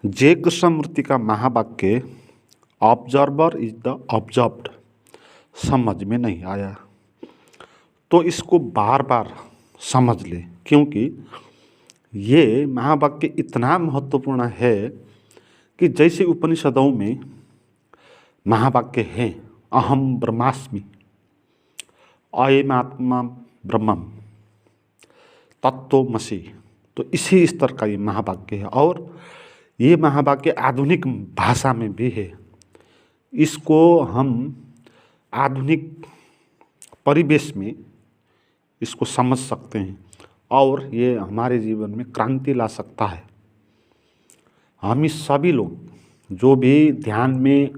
जे कृष्णमूर्ति का महावाक्य observer is the observed समझ में नहीं आया तो इसको बार बार समझ ले, क्योंकि ये महावाक्य इतना महत्वपूर्ण है कि जैसे उपनिषदों में महावाक्य है अहम ब्रह्मास्मि, अयमात्मा ब्रह्मम, तत्वमसि, तो इसी स्तर का ये महावाक्य है। और ये महावाक्य आधुनिक भाषा में भी है। इसको हम आधुनिक परिवेश में इसको समझ सकते हैं और ये हमारे जीवन में क्रांति ला सकता है। हम इस सभी लोग जो भी ध्यान में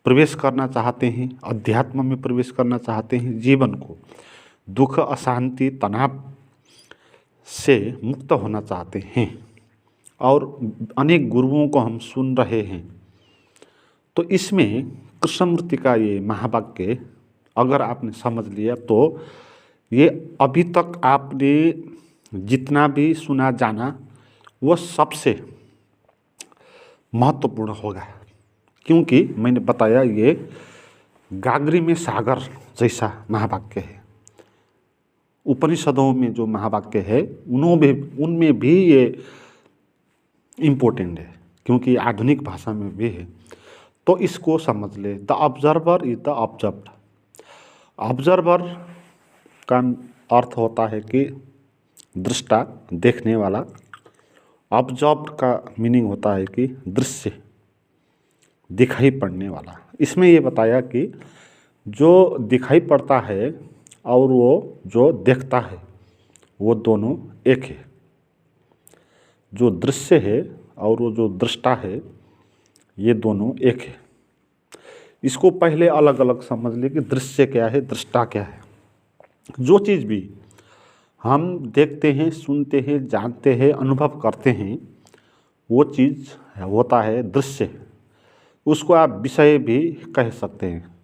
प्रवेश करना चाहते हैं, अध्यात्म में प्रवेश करना चाहते हैं, जीवन को दुख, अशांति, तनाव से मुक्त होना चाहते हैं और अनेक गुरुओं को हम सुन रहे हैं, तो इसमें कृष्णमूर्ति का ये महावाक्य अगर आपने समझ लिया तो ये अभी तक आपने जितना भी सुना जाना वो सबसे महत्वपूर्ण होगा, क्योंकि मैंने बताया ये गागरी में सागर जैसा महावाक्य है। उपनिषदों में जो महावाक्य है उनमें भी ये इम्पोर्टेंट है, क्योंकि आधुनिक भाषा में भी है। तो इसको समझ ले, the observer is the observed. Observer का अर्थ होता है कि दृष्टा, देखने वाला। ऑब्जर्व्ड का मीनिंग होता है कि दृश्य, दिखाई पड़ने वाला। इसमें ये बताया कि जो दिखाई पड़ता है और वो जो देखता है वो दोनों एक है। जो दृश्य है और वो जो दृष्टा है ये दोनों एक है। इसको पहले अलग अलग समझ ले कि दृश्य क्या है, दृष्टा क्या है। जो चीज़ भी हम देखते हैं, सुनते हैं, जानते हैं, अनुभव करते हैं, वो चीज़ होता है दृश्य। उसको आप विषय भी कह सकते हैं।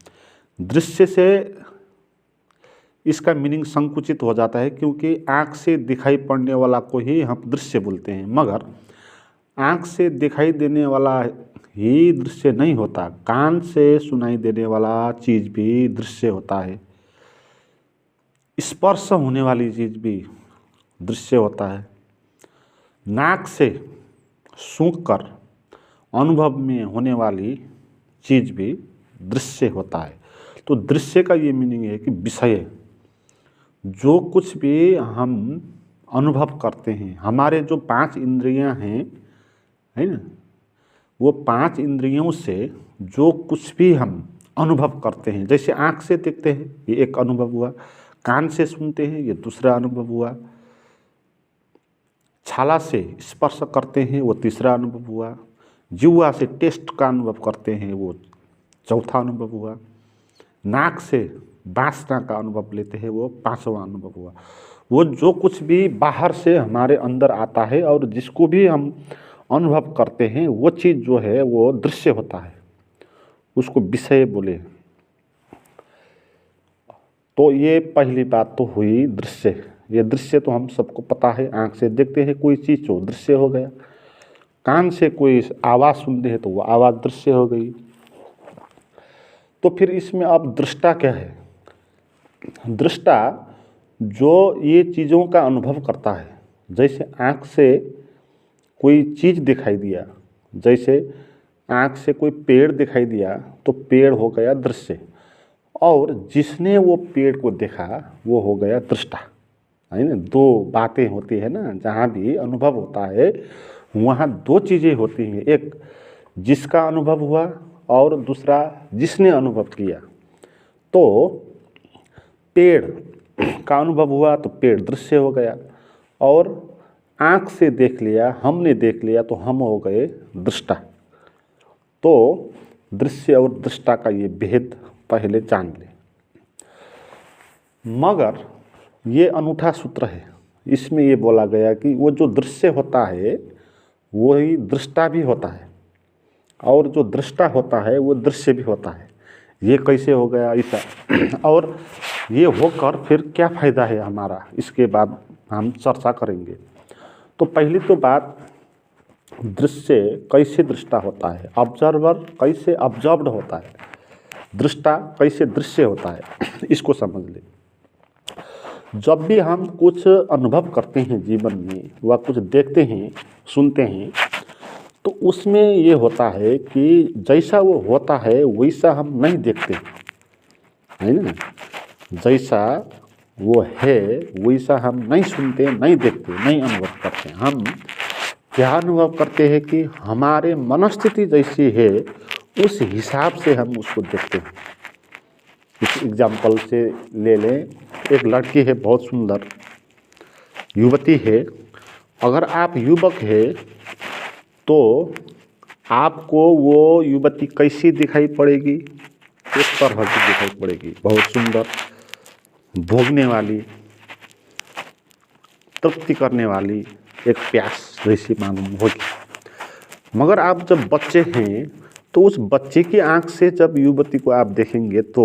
दृश्य से इसका मीनिंग संकुचित हो जाता है, क्योंकि आँख से दिखाई पड़ने वाला को ही हम दृश्य बोलते हैं, मगर आँख से दिखाई देने वाला ही दृश्य नहीं होता। कान से सुनाई देने वाला चीज़ भी दृश्य होता है। स्पर्श होने वाली चीज़ भी दृश्य होता है। नाक से सूंघ कर अनुभव में होने वाली चीज़ भी दृश्य होता है। तो दृश्य का ये मीनिंग है कि विषय, जो कुछ भी हम अनुभव करते हैं, हमारे जो 5 इंद्रियां हैं, है ना, वो 5 इंद्रियों से जो कुछ भी हम अनुभव करते हैं, जैसे आँख से देखते हैं ये एक अनुभव हुआ, कान से सुनते हैं ये दूसरा अनुभव हुआ, छाला से स्पर्श करते हैं वो तीसरा अनुभव हुआ, जिह्वा से टेस्ट का अनुभव करते हैं वो चौथा अनुभव हुआ, नाक से वासना का अनुभव लेते हैं वो 5वां अनुभव हुआ। वो जो कुछ भी बाहर से हमारे अंदर आता है और जिसको भी हम अनुभव करते हैं वो चीज़ जो है वो दृश्य होता है, उसको विषय बोले। तो ये पहली बात तो हुई दृश्य। ये दृश्य तो हम सबको पता है, आँख से देखते हैं कोई चीज़ तो दृश्य हो गया, कान से कोई आवाज़ सुनते हैं तो वो आवाज़ दृश्य हो गई। तो फिर इसमें अब दृष्टा क्या है? दृष्टा जो ये चीज़ों का अनुभव करता है, जैसे आँख से कोई चीज़ दिखाई दिया, जैसे आँख से कोई पेड़ दिखाई दिया तो पेड़ हो गया दृश्य, और जिसने वो पेड़ को देखा वो हो गया दृष्टा, है ना। 2 बातें होती है ना, जहाँ भी अनुभव होता है वहाँ 2 चीज़ें होती हैं, एक जिसका अनुभव हुआ और दूसरा जिसने अनुभव किया। तो पेड़ का अनुभव हुआ तो पेड़ दृश्य हो गया, और आँख से देख लिया, हमने देख लिया तो हम हो गए दृष्टा। तो दृश्य और दृष्टा का ये भेद पहले जान ले। मगर ये अनूठा सूत्र है, इसमें ये बोला गया कि वो जो दृश्य होता है वही दृष्टा भी होता है, और जो दृष्टा होता है वो दृश्य भी होता है। ये कैसे हो गया ऐसा, और ये होकर फिर क्या फ़ायदा है हमारा, इसके बाद हम चर्चा करेंगे। तो पहली तो बात दृश्य कैसे दृष्टा होता है, ऑब्जर्वर कैसे ऑब्जर्व्ड होता है, दृष्टा कैसे दृश्य होता है, इसको समझ ले। जब भी हम कुछ अनुभव करते हैं जीवन में व कुछ देखते हैं सुनते हैं, तो उसमें ये होता है कि जैसा वो होता है वैसा हम नहीं देखते, है ना। जैसा वो है वैसा हम नहीं सुनते, नहीं देखते, नहीं अनुभव करते। हम क्या अनुभव करते हैं कि हमारे मनस्थिति जैसी है उस हिसाब से हम उसको देखते हैं। इस एग्जाम्पल से ले लें, एक लड़की है बहुत सुंदर, युवती है। अगर आप युवक है तो आपको वो युवती कैसी दिखाई पड़ेगी? एक तरह की दिखाई पड़ेगी, बहुत सुंदर, भोगने वाली, तृप्ति करने वाली, एक प्यास जैसी मालूम होगी। मगर आप जब बच्चे हैं तो उस बच्चे की आंख से जब युवती को आप देखेंगे तो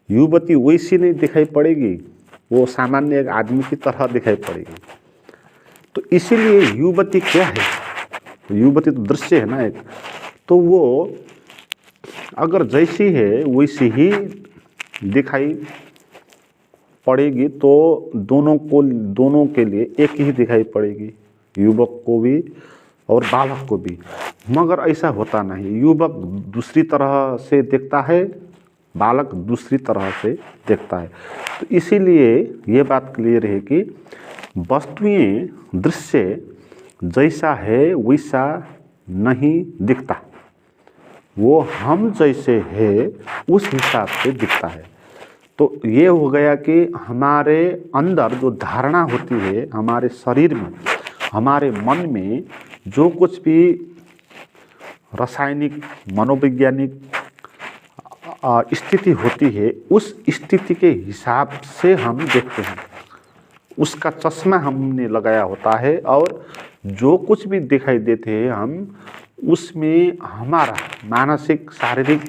युवती वैसी नहीं दिखाई पड़ेगी, वो सामान्य एक आदमी की तरह दिखाई पड़ेगी। तो इसीलिए युवती क्या है? युवती तो दृश्य है ना एक, तो वो अगर जैसी है वैसी ही दिखाई पड़ेगी तो दोनों के लिए एक ही दिखाई पड़ेगी, युवक को भी और बालक को भी। मगर ऐसा होता नहीं, युवक दूसरी तरह से देखता है, बालक दूसरी तरह से देखता है। तो इसीलिए ये बात क्लियर है कि वस्तुएं दृश्य जैसा है वैसा नहीं दिखता, वो हम जैसे है उस हिसाब से दिखता है। तो ये हो गया कि हमारे अंदर जो धारणा होती है, हमारे शरीर में, हमारे मन में जो कुछ भी रासायनिक मनोवैज्ञानिक स्थिति होती है, उस स्थिति के हिसाब से हम देखते हैं। उसका चश्मा हमने लगाया होता है और जो कुछ भी दिखाई देते हैं हम उसमें हमारा मानसिक, शारीरिक,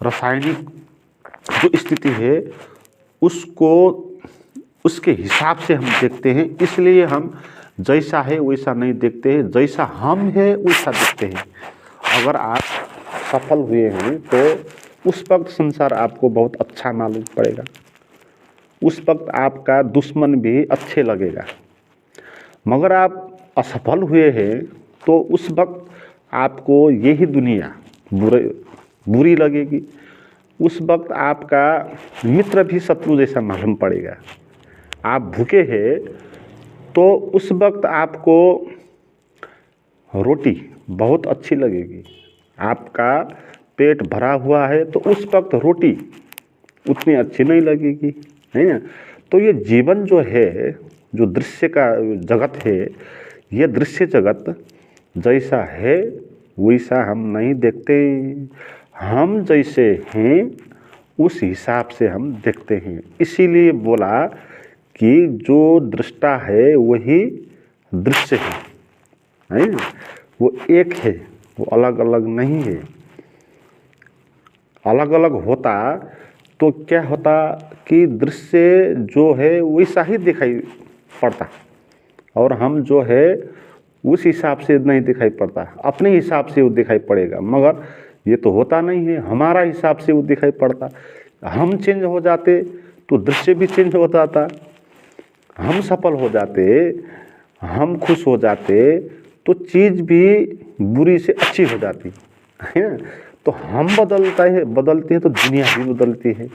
रासायनिक जो स्थिति है उसको उसके हिसाब से हम देखते हैं। इसलिए हम जैसा है वैसा नहीं देखते हैं, जैसा हम है वैसा देखते हैं। अगर आप सफल हुए हैं तो उस वक्त संसार आपको बहुत अच्छा मालूम पड़ेगा, उस वक्त आपका दुश्मन भी अच्छे लगेगा। मगर आप असफल हुए हैं तो उस वक्त आपको यही दुनिया बुरी लगेगी, उस वक्त आपका मित्र भी शत्रु जैसा मालूम पड़ेगा। आप भूखे हैं तो उस वक्त आपको रोटी बहुत अच्छी लगेगी, आपका पेट भरा हुआ है तो उस वक्त रोटी उतनी अच्छी नहीं लगेगी, है ना। तो ये जीवन जो है, जो दृश्य का जगत है, ये दृश्य जगत जैसा है वैसा हम नहीं देखते, हम जैसे हैं उस हिसाब से हम देखते हैं। इसीलिए बोला कि जो दृष्टा है वही दृश्य है ना, वो एक है, वो अलग अलग नहीं है। अलग अलग होता तो क्या होता कि दृश्य जो है वैसा ही दिखाई पड़ता और हम जो है उस हिसाब से नहीं दिखाई पड़ता, अपने हिसाब से वो दिखाई पड़ेगा। मगर ये तो होता नहीं है, हमारा हिसाब से वो दिखाई पड़ता। हम चेंज हो जाते तो दृश्य भी चेंज हो जाता, हम सफल हो जाते, हम खुश हो जाते तो चीज़ भी बुरी से अच्छी हो जाती है ना। तो हम बदलते हैं तो दुनिया भी बदलती है।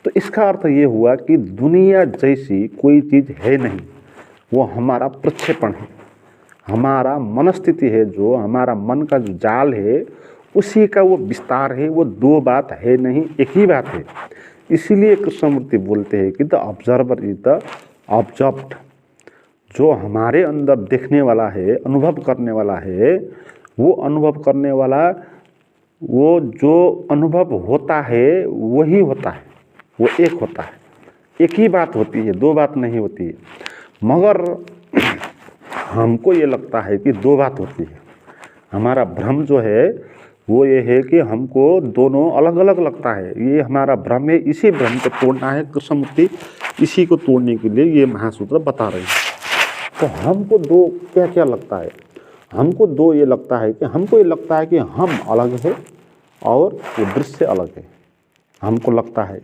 तो इसका अर्थ ये हुआ कि दुनिया जैसी कोई चीज़ है नहीं, वो हमारा प्रक्षेपण है, हमारा मनस्थिति है, जो हमारा मन का जो जाल है उसी का वो विस्तार है। वो दो बात है नहीं, एक ही बात है। इसीलिए कृष्णमूर्ति बोलते हैं कि the observer is the observed. जो हमारे अंदर देखने वाला है, अनुभव करने वाला है, वो अनुभव करने वाला, वो जो अनुभव होता है वही होता है, वो एक होता है। एक ही बात होती है, दो बात नहीं होती है। मगर हमको ये लगता है कि दो बात होती है। हमारा भ्रम जो है वो ये है कि हमको दोनों अलग अलग लगता है, ये हमारा भ्रम है। इसी भ्रम को तोड़ना है कृष्णमूर्ति, इसी को तोड़ने के लिए ये महासूत्र बता रहे हैं। तो हमको दो क्या क्या लगता है? हमको दो ये लगता है कि हमको ये लगता है कि हम अलग है और वो दृश्य अलग है। हमको लगता है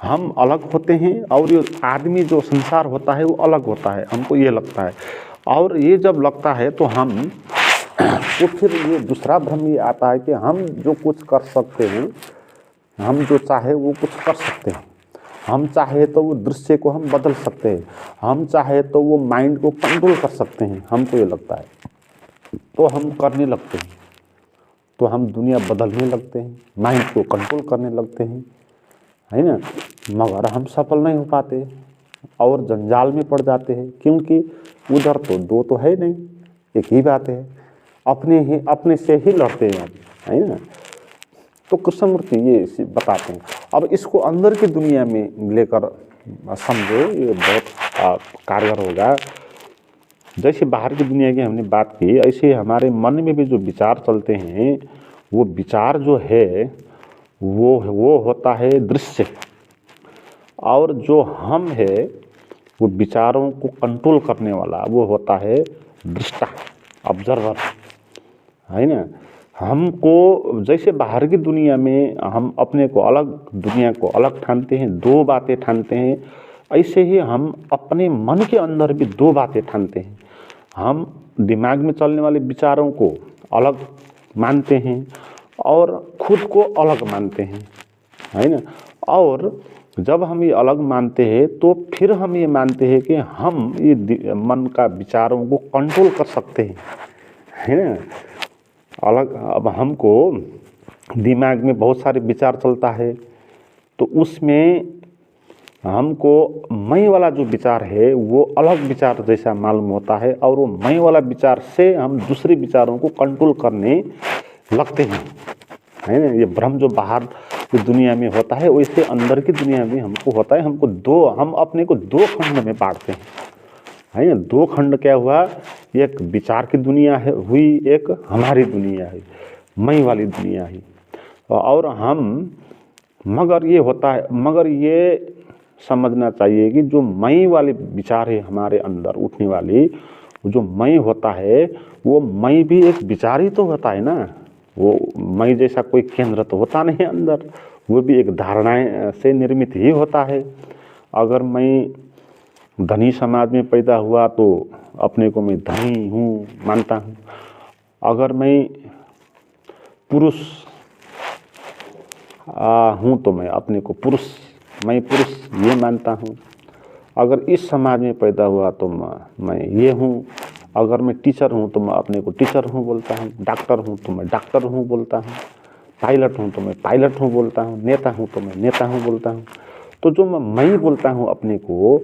हम अलग होते हैं और ये आदमी जो संसार होता है वो अलग होता है, हमको ये लगता है। और ये जब लगता है तो हम तो फिर ये दूसरा भ्रम ये आता है कि हम जो कुछ कर सकते हैं, हम जो चाहे वो कुछ कर सकते हैं। हम चाहे तो वो दृश्य को हम बदल सकते हैं, हम चाहे तो वो माइंड को कंट्रोल कर सकते हैं, हमको ये लगता है। तो हम करने लगते हैं, तो हम दुनिया बदलने लगते हैं, माइंड को कंट्रोल करने लगते हैं, है ना। मगर हम सफल नहीं हो पाते और जंजाल में पड़ जाते हैं, क्योंकि उधर तो दो तो है नहीं, एक ही बात है, अपने से ही लड़ते हैं, है ना। तो कृष्णमूर्ति ये बताते हैं। अब इसको अंदर की दुनिया में लेकर समझो, ये बहुत कारगर होगा। जैसे बाहर की दुनिया की हमने बात की, ऐसे हमारे मन में भी जो विचार चलते हैं, वो विचार जो है वो होता है दृश्य, और जो हम है वो विचारों को कंट्रोल करने वाला वो होता है दृष्टा, ऑब्जर्वर, है ना। हमको जैसे बाहर की दुनिया में हम अपने को अलग, दुनिया को अलग ठानते हैं, दो बातें ठानते हैं, ऐसे ही हम अपने मन के अंदर भी दो बातें ठानते हैं। हम दिमाग में चलने वाले विचारों को अलग मानते हैं और खुद को अलग मानते हैं, है ना। और जब हम ये अलग मानते हैं तो फिर हम ये मानते हैं कि हम ये मन का विचारों को कंट्रोल कर सकते हैं, है ना। अलग, अब हमको दिमाग में बहुत सारे विचार चलता है, तो उसमें हमको मैं वाला जो विचार है वो अलग विचार जैसा मालूम होता है, और वो मैं वाला विचार से हम दूसरे विचारों को कंट्रोल करने लगते हैं, है ना। ये भ्रम जो बाहर की दुनिया में होता है वैसे अंदर की दुनिया में हमको होता है। हम अपने को दो खंड में बांटते हैं, है ना। दो खंड क्या हुआ, एक विचार की दुनिया है हुई, एक हमारी दुनिया है, मैं वाली दुनिया है। और हम मगर ये होता है, मगर ये समझना चाहिए कि जो मैं वाले विचार है हमारे अंदर उठने वाली, जो मैं होता है वो मैं भी एक विचार ही तो होता है ना। वो मैं जैसा कोई केंद्र तो होता नहीं अंदर, वो भी एक धारणाएं से निर्मित ही होता है। अगर मैं धनी समाज में पैदा हुआ तो अपने को मैं धनी हूँ मानता हूँ। अगर मैं पुरुष हूँ तो मैं अपने को मैं पुरुष ये मानता हूँ। अगर इस समाज में पैदा हुआ तो मैं ये हूँ। अगर मैं टीचर हूँ तो मैं अपने को टीचर हूँ बोलता हूँ, डॉक्टर हूँ तो मैं डॉक्टर हूँ बोलता हूँ, पायलट हूँ तो मैं पायलट हूँ बोलता हूँ, नेता हूँ तो मैं नेता हूँ बोलता हूँ। तो जो मैं बोलता हूँ अपने को,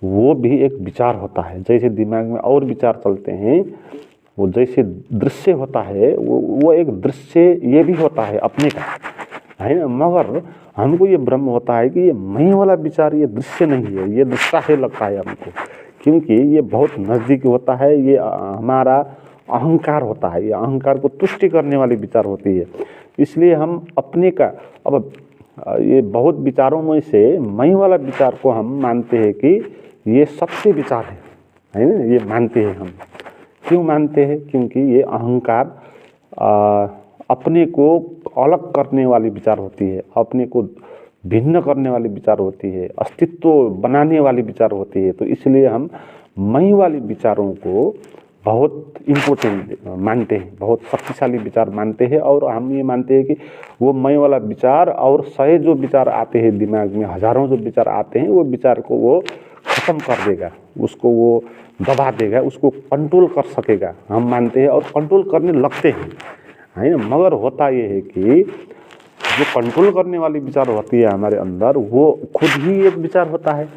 वो भी एक विचार होता है। जैसे दिमाग में और विचार चलते हैं, वो जैसे दृश्य होता है वो एक दृश्य ये भी होता है अपने का, है ना। मगर हमको ये भ्रम होता है कि ये मैं वाला विचार ये दृश्य नहीं है, ये दृष्टा है लगता है हमको, क्योंकि ये बहुत नज़दीक होता है। ये हमारा अहंकार होता है, ये अहंकार को तुष्टि करने वाली विचार होती है। इसलिए हम अपने का, अब ये बहुत विचारों में से मैं वाला विचार को हम मानते हैं कि ये सबसे विचार है ना। ये मानते हैं हम, क्यों मानते हैं? क्योंकि ये अहंकार अपने को अलग करने वाली विचार होती है, अपने को भिन्न करने वाली विचार होती है, अस्तित्व बनाने वाली विचार होती है। तो इसलिए हम मैं वाली विचारों को बहुत इम्पोर्टेंट मानते हैं, बहुत शक्तिशाली विचार मानते हैं। और हम ये मानते हैं कि वो मैं वाला विचार और 100 जो विचार आते हैं दिमाग में, हज़ारों जो विचार आते हैं, वो विचार को वो ख़त्म कर देगा, उसको वो दबा देगा, उसको कंट्रोल कर सकेगा, हम मानते हैं और कंट्रोल करने लगते हैं, है ना। मगर होता ये है कि जो कंट्रोल करने वाली विचार होती है हमारे अंदर, वो खुद ही एक विचार होता है।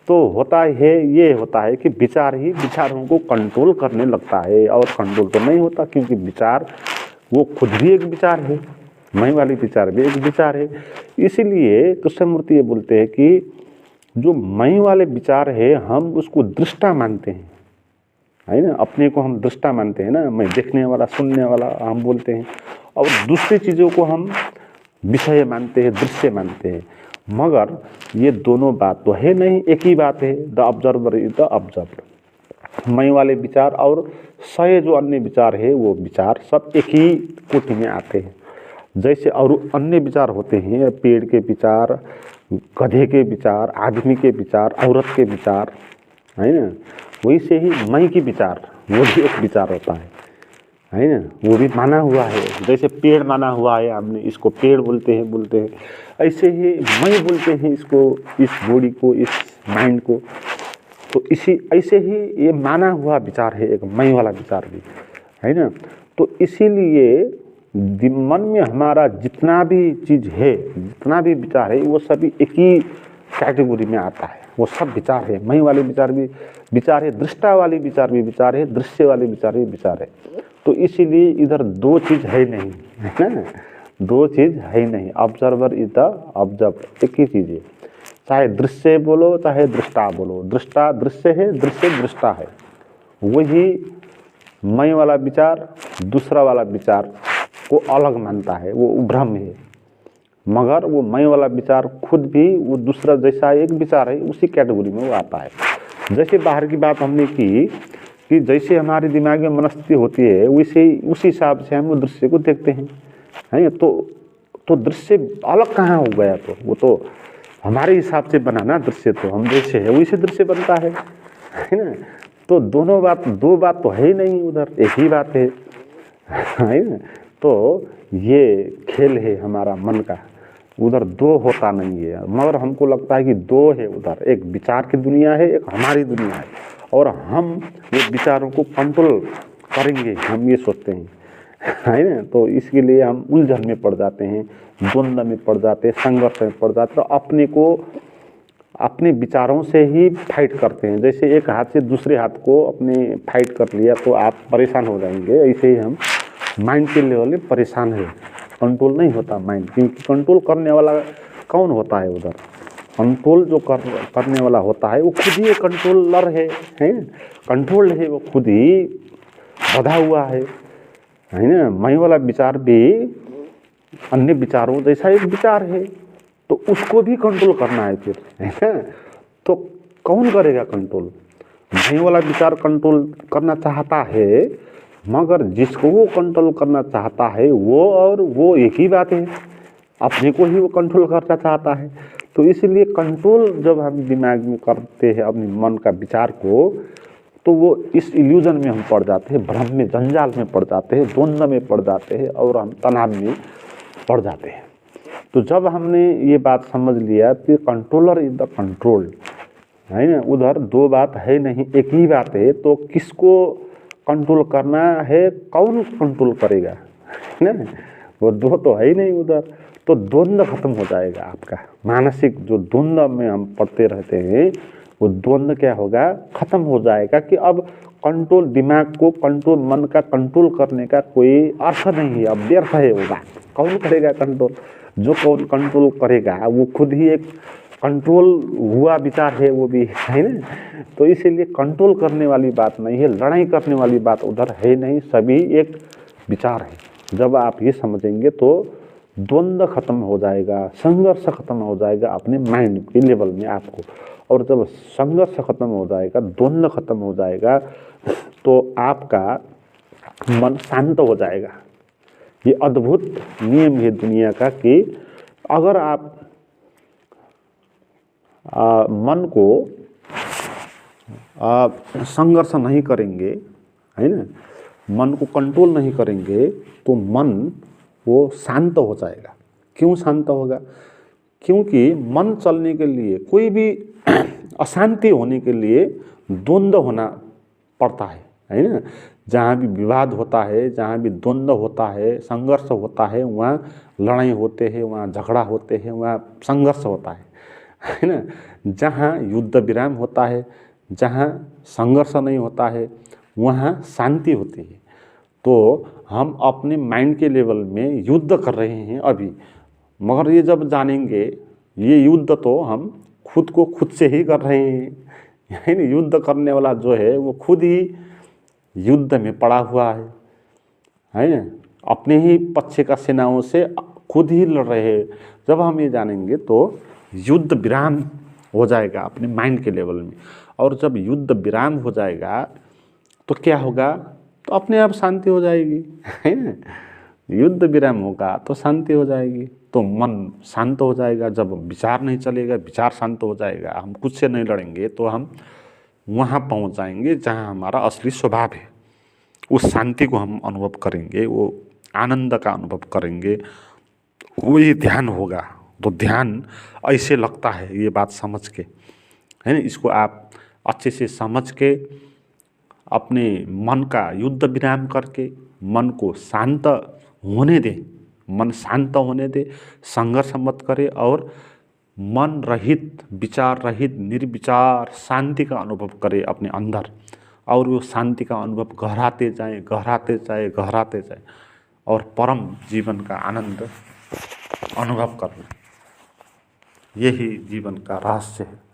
तो होता है ये होता है कि विचार ही विचारों को कंट्रोल करने लगता है, और कंट्रोल तो नहीं होता, क्योंकि विचार वो खुद भी एक विचार है, मैं वाली विचार भी एक विचार है। इसीलिए कृष्णमूर्ति ये बोलते हैं कि जो मैं वाले विचार है हम उसको दृष्टा मानते हैं, है ना। अपने को हम दृष्टा मानते हैं ना, मैं देखने वाला, सुनने वाला हम बोलते हैं, और दूसरी चीज़ों को हम विषय मानते हैं, दृश्य मानते हैं। मगर ये दोनों बात तो है नहीं, एक ही बात है। The observer is the observer. मैं वाले विचार और सही जो अन्य विचार है वो विचार सब एक ही कोटि में आते हैं। जैसे और अन्य विचार होते हैं, पेड़ के विचार, गधे के विचार, आदमी के विचार, औरत के विचार, है ना। वैसे ही मैं की विचार वो भी एक विचार होता है ना, वो भी माना हुआ है। जैसे पेड़ माना हुआ है हमने, इसको पेड़ बोलते हैं, ऐसे ही मैं बोलते हैं इसको, इस बॉडी को, इस माइंड को। तो इसी ऐसे ही ये माना हुआ विचार है एक मैं वाला विचार भी, है ना। तो इसीलिए मन में हमारा जितना भी चीज़ है, जितना भी विचार है, वो सभी एक ही कैटेगरी में आता है। वो सब विचार है। मैं वाले विचार भी विचार है, दृष्टा वाले विचार भी विचार है, दृश्य वाले विचार भी विचार है। तो इसीलिए इधर दो चीज़ है नहीं, है ना, दो चीज़ है नहीं। ऑब्जर्वर इज द ऑब्जर्व, एक ही चीज़ है। चाहे दृश्य बोलो चाहे दृष्टा बोलो, दृष्टा दृश्य है, दृश्य दृष्टा है। वही मैं वाला विचार दूसरा वाला विचार को अलग मानता है, वो भ्रम है। मगर वो मैं वाला विचार खुद भी वो दूसरा जैसा एक विचार है, उसी कैटेगरी में वो आता है। जैसे बाहर की बात हमने की कि जैसे हमारे दिमाग में मनस्थिति होती है, वैसे उसी हिसाब से हम वो दृश्य को देखते हैं, है। तो दृश्य अलग कहाँ हो गया? तो वो तो हमारे हिसाब से बना ना दृश्य, तो हम जैसे है वैसे दृश्य बनता है ना। तो दो बात तो है ही नहीं, उधर एक ही बात है ना। तो ये खेल है हमारा मन का, उधर दो होता नहीं है। मगर हमको लगता है कि दो है, उधर एक विचार की दुनिया है, एक हमारी दुनिया है, और हम ये विचारों को कंट्रोल करेंगे, हम ये सोचते हैं, है ना। तो इसके लिए हम उलझन में पड़ जाते हैं, द्वंद्व में पड़ जाते हैं, संघर्ष में पड़ जाते हैं, और अपने को अपने विचारों से ही फाइट करते हैं। जैसे एक हाथ से दूसरे हाथ को अपने फाइट कर लिया तो आप परेशान हो जाएंगे, ऐसे ही हम माइंड के लेवल में परेशान है। कंट्रोल नहीं होता माइंड, क्योंकि कंट्रोल करने वाला कौन होता है? उधर कंट्रोल जो करने वाला होता है वो खुद ही कंट्रोलर है, कंट्रोल है, वो खुद ही बधा हुआ है ना। मैं वाला विचार भी अन्य विचारों जैसा एक विचार है, तो उसको भी कंट्रोल करना है फिर, है ना। तो कौन करेगा कंट्रोल? मैं वाला विचार कंट्रोल करना चाहता है, मगर जिसको वो कंट्रोल करना चाहता है वो और वो एक ही बात है, अपने को ही वो कंट्रोल करना चाहता है। तो इसलिए कंट्रोल जब हम दिमाग में करते हैं अपने मन का विचार को, तो वो इस इल्यूजन में हम पड़ जाते हैं, भ्रम में, जंजाल में पड़ जाते हैं, द्वंद्व में पड़ जाते हैं, और हम तनाव में पड़ जाते हैं। तो जब हमने ये बात समझ लिया कि कंट्रोलर इज द कंट्रोल्ड, है ना, उधर दो बात है नहीं, एक ही बात है। तो किसको कंट्रोल करना है, कौन कंट्रोल करेगा, है ना, वो दो तो है ही नहीं उधर। तो द्वंद्व खत्म हो जाएगा आपका, मानसिक जो द्वंद्व में हम पढ़ते रहते हैं, वो द्वंद्व क्या होगा, खत्म हो जाएगा। कि अब कंट्रोल, दिमाग को कंट्रोल, मन का कंट्रोल करने का कोई अर्थ नहीं है, अब व्यर्थ है वो बात। कौन करेगा कंट्रोल? जो कौन कंट्रोल करेगा वो खुद ही एक कंट्रोल हुआ विचार है, वो भी, है ना। तो इसीलिए कंट्रोल करने वाली बात नहीं है, लड़ाई करने वाली बात उधर है नहीं, सभी एक विचार है। जब आप ये समझेंगे तो द्वंद्व खत्म हो जाएगा, संघर्ष खत्म हो जाएगा अपने माइंड के लेवल में आपको। और जब संघर्ष खत्म हो जाएगा, द्वंद्व खत्म हो जाएगा, तो आपका मन शांत हो जाएगा। ये अद्भुत नियम है दुनिया का कि अगर आप मन को संघर्ष नहीं करेंगे, है ना, मन को कंट्रोल नहीं करेंगे, तो मन वो शांत हो जाएगा। क्यों शांत होगा? क्योंकि मन चलने के लिए, कोई भी अशांति होने के लिए द्वंद्व होना पड़ता है ना। जहाँ भी विवाद होता है, जहाँ भी द्वंद्व होता है, संघर्ष होता है, वहाँ लड़ाई होते हैं, वहाँ झगड़ा होते हैं, वहाँ संघर्ष होता है ना। जहाँ युद्ध विराम होता है, जहाँ संघर्ष नहीं होता है, वहाँ शांति होती है। तो हम अपने माइंड के लेवल में युद्ध कर रहे हैं अभी, मगर ये जब जानेंगे ये युद्ध तो हम खुद को खुद से ही कर रहे हैं, यानी युद्ध करने वाला जो है वो खुद ही युद्ध में पड़ा हुआ है ना, अपने ही पक्ष का सेनाओं से खुद ही लड़ रहे हैं। जब हम ये जानेंगे तो युद्ध विराम हो जाएगा अपने माइंड के लेवल में। और जब युद्ध विराम हो जाएगा तो क्या होगा, तो अपने आप शांति हो जाएगी, है ना। युद्ध विराम होगा तो शांति हो जाएगी, तो मन शांत हो जाएगा। जब विचार नहीं चलेगा, विचार शांत हो जाएगा, हम कुछ से नहीं लड़ेंगे, तो हम वहाँ पहुँच जाएंगे जहाँ हमारा असली स्वभाव है। उस शांति को हम अनुभव करेंगे, वो आनंद का अनुभव करेंगे, वही ध्यान होगा। तो ध्यान ऐसे लगता है, ये बात समझ के, है ना, इसको आप अच्छे से समझ के अपने मन का युद्ध विराम करके मन को शांत होने दे, मन शांत होने दे, संघर्ष मत करे और मन रहित, विचार रहित, निर्विचार शांति का अनुभव करे अपने अंदर। और वो शांति का अनुभव गहराते जाए, गहराते जाए, गहराते जाए और परम जीवन का आनंद अनुभव करना, यही जीवन का रहस्य है।